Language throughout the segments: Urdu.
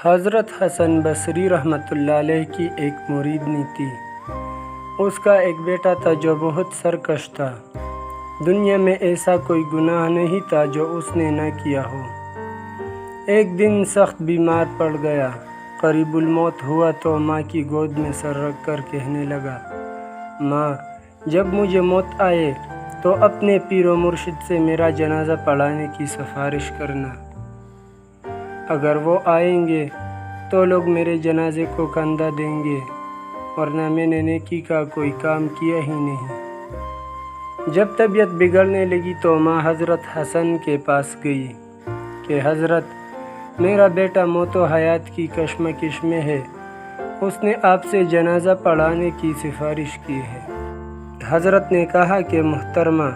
حضرت حسن بصری رحمۃ اللہ علیہ کی ایک مریدنی تھی۔ اس کا ایک بیٹا تھا جو بہت سرکش تھا۔ دنیا میں ایسا کوئی گناہ نہیں تھا جو اس نے نہ کیا ہو۔ ایک دن سخت بیمار پڑ گیا، قریب الموت ہوا تو ماں کی گود میں سر رکھ کر کہنے لگا، ماں، جب مجھے موت آئے تو اپنے پیر و مرشد سے میرا جنازہ پڑھانے کی سفارش کرنا۔ اگر وہ آئیں گے تو لوگ میرے جنازے کو کندھا دیں گے، ورنہ میں نے نیکی کا کوئی کام کیا ہی نہیں۔ جب طبیعت بگڑنے لگی تو ماں حضرت حسن کے پاس گئی کہ حضرت، میرا بیٹا موت و حیات کی کشمکش میں ہے، اس نے آپ سے جنازہ پڑھانے کی سفارش کی ہے۔ حضرت نے کہا کہ محترمہ،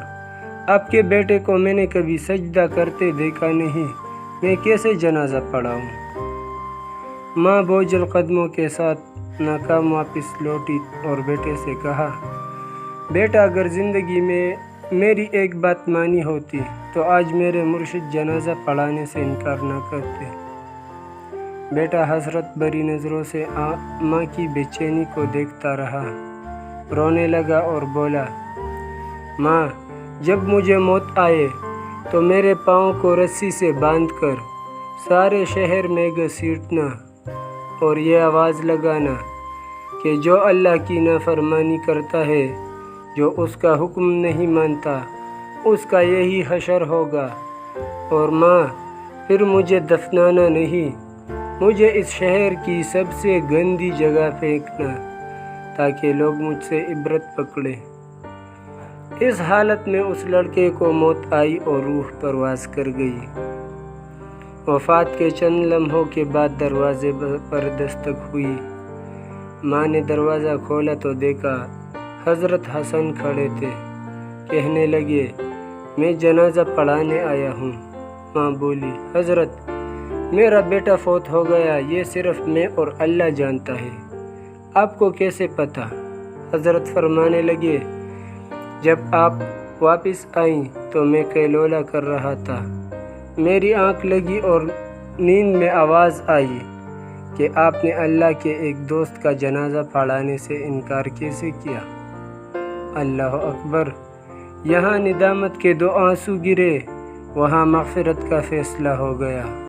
آپ کے بیٹے کو میں نے کبھی سجدہ کرتے دیکھا نہیں، میں کیسے جنازہ پڑھاؤں؟ ماں بوجھل قدموں کے ساتھ ناکام واپس لوٹی اور بیٹے سے کہا، بیٹا، اگر زندگی میں میری ایک بات مانی ہوتی تو آج میرے مرشد جنازہ پڑھانے سے انکار نہ کرتے۔ بیٹا حسرت بھری نظروں سے ماں کی بے چینی کو دیکھتا رہا، رونے لگا اور بولا، ماں، جب مجھے موت آئے تو میرے پاؤں کو رسی سے باندھ کر سارے شہر میں گھسیٹنا اور یہ آواز لگانا کہ جو اللہ کی نافرمانی کرتا ہے، جو اس کا حکم نہیں مانتا، اس کا یہی حشر ہوگا۔ اور ماں، پھر مجھے دفنانا نہیں، مجھے اس شہر کی سب سے گندی جگہ پھینکنا تاکہ لوگ مجھ سے عبرت پکڑیں۔ اس حالت میں اس لڑکے کو موت آئی اور روح پرواز کر گئی۔ وفات کے چند لمحوں کے بعد دروازے پر دستک ہوئی۔ ماں نے دروازہ کھولا تو دیکھا حضرت حسن کھڑے تھے۔ کہنے لگے، میں جنازہ پڑھانے آیا ہوں۔ ماں بولی، حضرت، میرا بیٹا فوت ہو گیا، یہ صرف میں اور اللہ جانتا ہے، آپ کو کیسے پتہ؟ حضرت فرمانے لگے، جب آپ واپس آئیں تو میں قیلولہ کر رہا تھا، میری آنکھ لگی اور نیند میں آواز آئی کہ آپ نے اللہ کے ایک دوست کا جنازہ پڑھانے سے انکار کیسے کیا؟ اللہ اکبر! یہاں ندامت کے 2 آنسو گرے، وہاں مغفرت کا فیصلہ ہو گیا۔